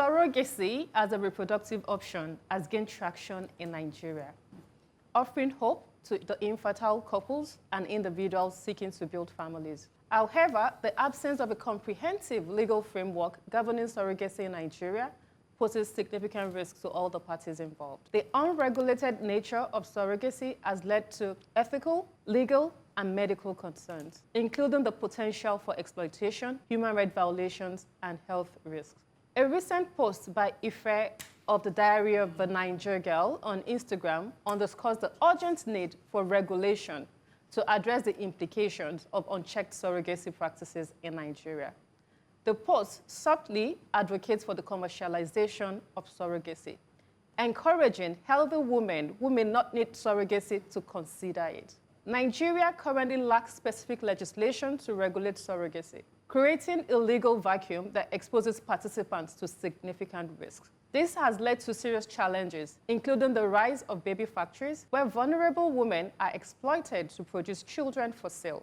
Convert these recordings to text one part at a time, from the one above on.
Surrogacy as a reproductive option has gained traction in Nigeria, offering hope to the infertile couples and individuals seeking to build families. However, the absence of a comprehensive legal framework governing surrogacy in Nigeria poses significant risks to all the parties involved. The unregulated nature of surrogacy has led to ethical, legal, and medical concerns, including the potential for exploitation, human rights violations, and health risks. A recent post by Ife of the Diary of a Niger Girl on Instagram underscores the urgent need for regulation to address the implications of unchecked surrogacy practices in Nigeria. The post subtly advocates for the commercialization of surrogacy, encouraging healthy women who may not need surrogacy to consider it. Nigeria currently lacks specific legislation to regulate surrogacy, creating a legal vacuum that exposes participants to significant risks. This has led to serious challenges, including the rise of baby factories, where vulnerable women are exploited to produce children for sale,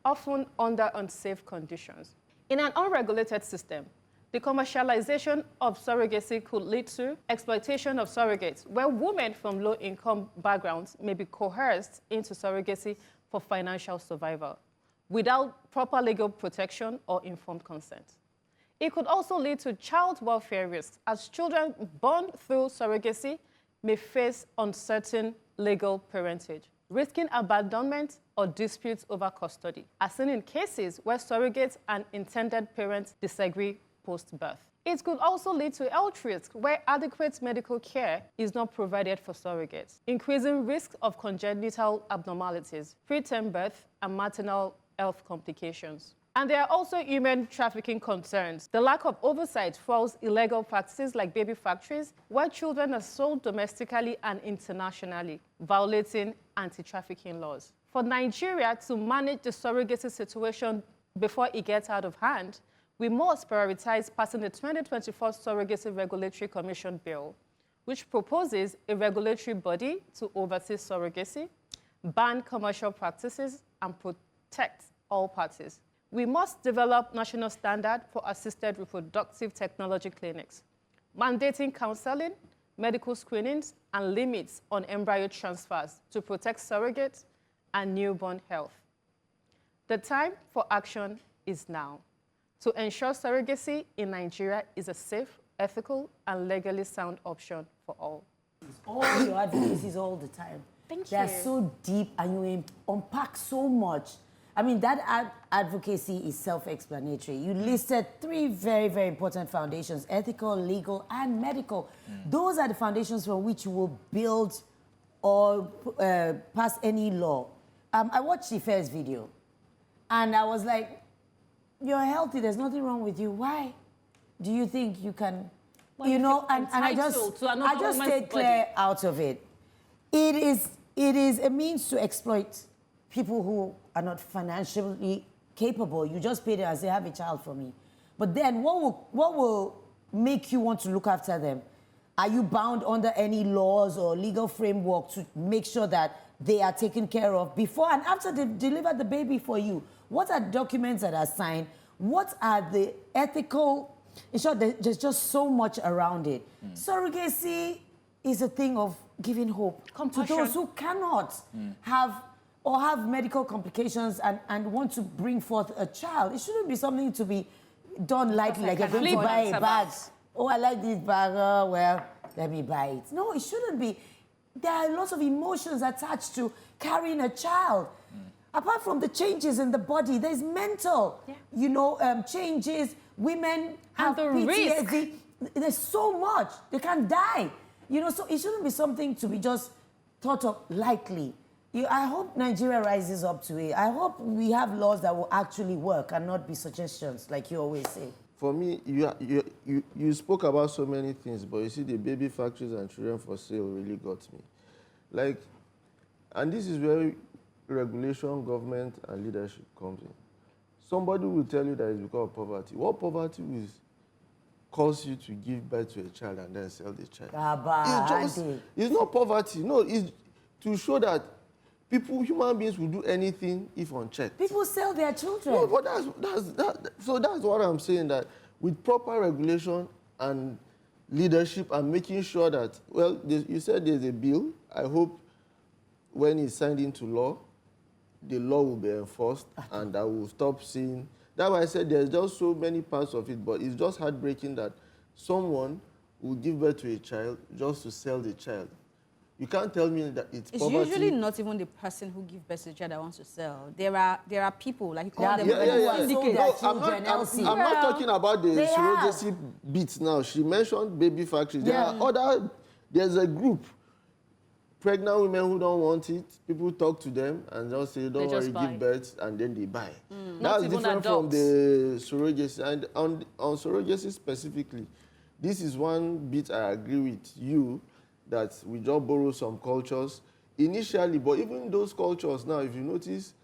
often under unsafe conditions. In an unregulated system, the commercialization of surrogacy could lead to exploitation of surrogates, where women from low-income backgrounds may be coerced into surrogacy for financial survival, without proper legal protection or informed consent. It could also lead to child welfare risks, as children born through surrogacy may face uncertain legal parentage, risking abandonment or disputes over custody, as seen in cases where surrogates and intended parents disagree post-birth. It could also lead to health risks where adequate medical care is not provided for surrogates, increasing risks of congenital abnormalities, preterm birth, and maternal health complications. And there are also human trafficking concerns. The lack of oversight fuels illegal practices like baby factories, where children are sold domestically and internationally, violating anti-trafficking laws. For Nigeria to manage the surrogacy situation before it gets out of hand, we must prioritize passing the 2024 Surrogacy Regulatory Commission Bill, which proposes a regulatory body to oversee surrogacy, ban commercial practices, and protect all parties. We must develop national standards for assisted reproductive technology clinics, mandating counseling, medical screenings, and limits on embryo transfers to protect surrogates and newborn health. The time for action is now to ensure surrogacy in Nigeria is a safe, ethical, and legally sound option for all. All your advocacies all the time. Thank you. They're so deep and you unpack so much. I mean, that advocacy is self-explanatory. You listed 3 very, very important foundations: ethical, legal, and medical. Those are the foundations from which you will build or pass any law. I watched the first video, and I was like, you're healthy, there's nothing wrong with you. Why do you think you can, well, you know, and I just stayed clear out of it. It is a means to exploit people who are not financially capable. You just pay them and say, have a child for me. But then what will make you want to look after them? Are you bound under any laws or legal framework to make sure that they are taken care of before and after they've delivered the baby for you? What are documents that are signed? What are the ethical? In short, there's just so much around it. Surrogacy is a thing of giving hope to those who cannot have medical complications and want to bring forth a child. It shouldn't be something to be done lightly, like you're going to buy a bag. Oh, I like this bag, well, let me buy it. No, it shouldn't be. There are lots of emotions attached to carrying a child. Apart from the changes in the body, there's mental, you know, changes. Women have PTSD. Risk. There's so much. They can die. You know, so it shouldn't be something to be just thought of lightly. I hope Nigeria rises up to it. I hope we have laws that will actually work and not be suggestions, like you always say. For me, you spoke about so many things, but you see the baby factories and children for sale really got me. Like, and this is where regulation, government, and leadership comes in. Somebody will tell you that it's because of poverty. What poverty will cause you to give birth to a child and then sell the child? It's not poverty. No, it's to show that human beings will do anything if unchecked. People sell their children. No, but so that's what I'm saying, that with proper regulation and leadership and making sure that, well, you said there's a bill. I hope when it's signed into law, the law will be enforced and that will stop seeing. That's why I said there's just so many parts of it, but it's just heartbreaking that someone will give birth to a child just to sell the child. You can't tell me that it's poverty. It's usually not even the person who gives birth to the child that wants to sell. There are people, like you call them, syndicates. I'm not talking about the surrogacy bit now. She mentioned baby factories. There's a group, pregnant women who don't want it. People talk to them and just say, don't worry, give birth, and then they buy. That's different from the surrogacy. And on surrogacy specifically, this is one bit I agree with you, that we just borrow some cultures initially, but even those cultures now, if you notice,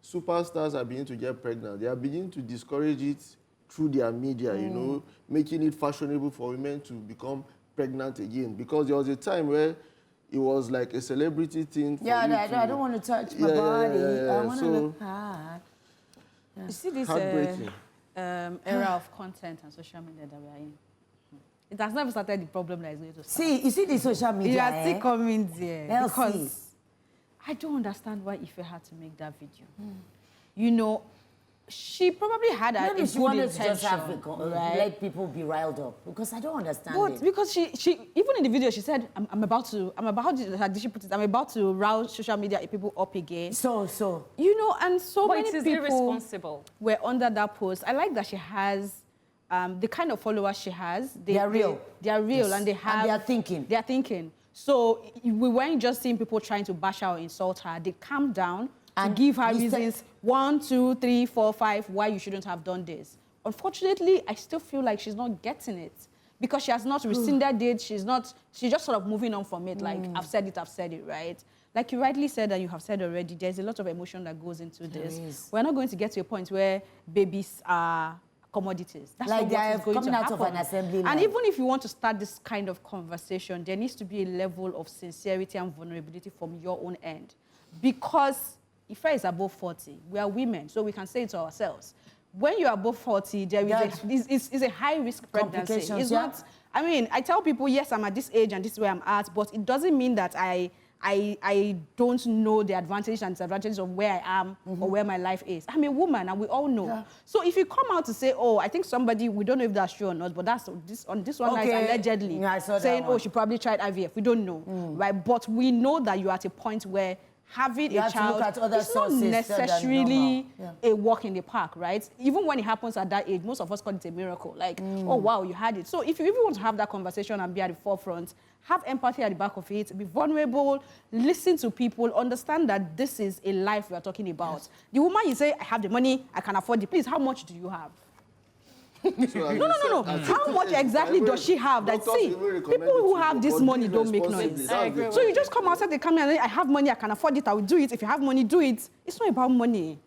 superstars are beginning to get pregnant. They are beginning to discourage it through their media, you know, making it fashionable for women to become pregnant again. Because there was a time where it was like a celebrity thing. For I don't want to touch my body. I want to look hard. You see this era of content and social media that we are in? It has never started the problem that is going to start. You see the social media. You are still coming there. Because I don't understand why Ife had to make that video. You know, she probably had a good intention. Just have let people be riled up, because I don't understand it. Because she even in the video she said, I'm about to rouse social media people up again. So you know, and so but many it is people irresponsible. Were under that post. I like that she has the kind of followers she has. They are real. They are real, and they are thinking. They are thinking. So we weren't just seeing people trying to bash her or insult her. They calmed down and give her reasons 1, 2, 3, 4, 5 why you shouldn't have done this. Unfortunately, I still feel like she's not getting it because she has not rescinded it. She's just sort of moving on from it. Like, I've said it, right? Like you rightly said, and you have said already, there's a lot of emotion that goes into this. We're not going to get to a point where babies are commodities. That's like not they what are is going coming to out happen. of an assembly line. And even if you want to start this kind of conversation, there needs to be a level of sincerity and vulnerability from your own end. Because Ife is above 40, we are women, so we can say it to ourselves. When you're above 40, there is a high-risk pregnancy. It's not, I mean, I tell people, yes, I'm at this age and this is where I'm at, but it doesn't mean that I don't know the advantages and disadvantages of where I am or where my life is. I'm a woman, and we all know. Yeah. So if you come out to say, oh, I think somebody, we don't know if that's true or not, but that's on this one is allegedly saying, oh, she probably tried IVF. We don't know, right? But we know that you're at a point where having a child is not necessarily a walk in the park, right? Even when it happens at that age, most of us call it a miracle. Like, oh, wow, you had it. So if you even want to have that conversation and be at the forefront, have empathy at the back of it, be vulnerable, listen to people, understand that this is a life we are talking about. Yes. The woman, you say, I have the money, I can afford it. Please, how much do you have? No. How much exactly does she have? That see, people who have this money don't make noise. So you just come outside the camera and say, I have money, I can afford it, I will do it. If you have money, do it. It's not about money.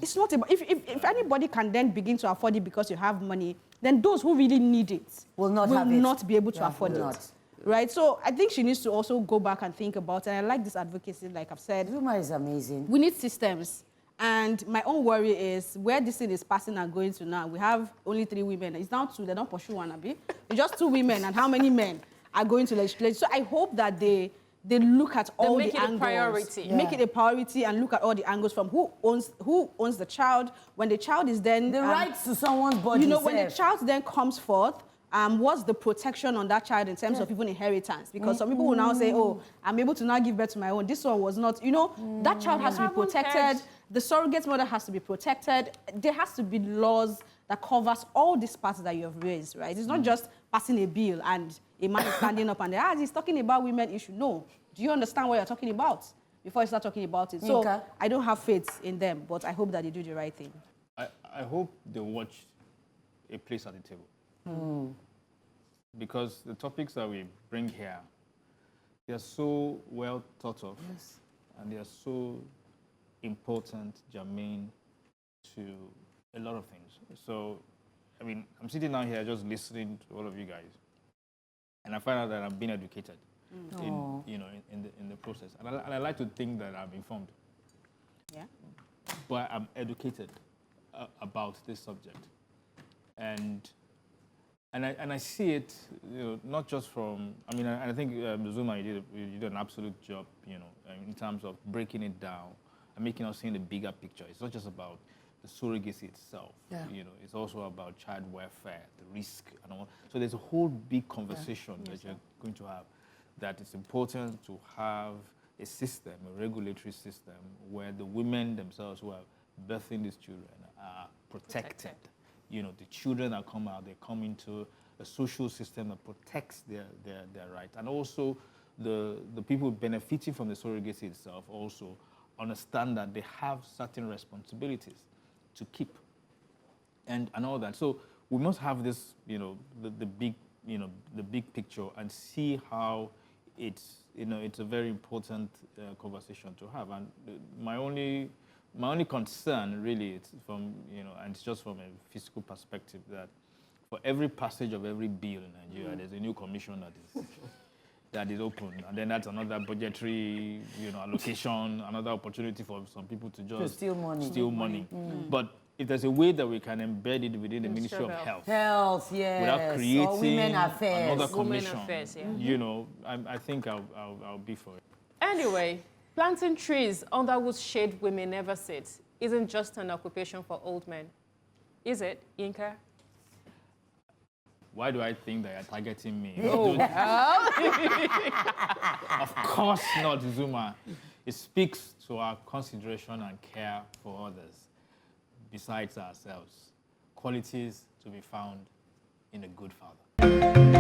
It's not about, if anybody can then begin to afford it because you have money, then those who really need it will not be able to afford it. Right? So I think she needs to also go back and think about it. And I like this advocacy, like I've said. Woman is amazing. We need systems. And my own worry is where this thing is passing and going to now. We have only 3 women. It's now 2. They don't pursue one, Abi. It's just 2 women. And how many men are going to legislate? So I hope that they look at all the angles. Make it a priority. Make it a priority and look at all the angles from who owns the child. When the child is then... The rights to someone's body. You know, when the child then comes forth, what's the protection on that child in terms of even inheritance? Because some people will now say, oh, I'm able to now give birth to my own. This one was not, you know, that child has to be protected. The surrogate mother has to be protected. There has to be laws that covers all these parts that you have raised, right? It's not just passing a bill and a man is standing up and he's talking about women issue. No. Do you understand what you're talking about before you start talking about it? So I don't have faith in them, but I hope that they do the right thing. I hope they watch a place at the table. Because the topics that we bring here, they are so well thought of, and they are so important, germane to a lot of things. So, I mean, I'm sitting down here just listening to all of you guys, and I find out that I'm being educated in the process. And I like to think that I'm informed. Yeah. But I'm educated about this subject. And And I see it, not just from, I think Zuma, you did an absolute job, in terms of breaking it down and making us see the bigger picture. It's not just about the surrogacy itself. Yeah. It's also about child welfare, the risk, and all. So there's a whole big conversation that you're going to have, that it's important to have a system, a regulatory system, where the women themselves who are birthing these children are protected. The children that come out, they come into a social system that protects their rights. And also the people benefiting from the surrogacy itself also understand that they have certain responsibilities to keep and all that. So we must have this, the big picture and see how it's a very important conversation to have. And my only concern really is from, and it's just from a fiscal perspective, that for every passage of every bill in Nigeria, there's a new commission that is open, and then that's another budgetary, allocation, another opportunity for some people to just steal money. But if there's a way that we can embed it within the Ministry of Health, yes, without creating or women affairs. another commission, Women affairs, yeah. I think I'll be for it. Anyway, planting trees under whose shade we may never sit isn't just an occupation for old men. Is it, Yinka? Why do I think that you're targeting me? Oh. Of course not, Zuma. It speaks to our consideration and care for others, besides ourselves. Qualities to be found in a good father.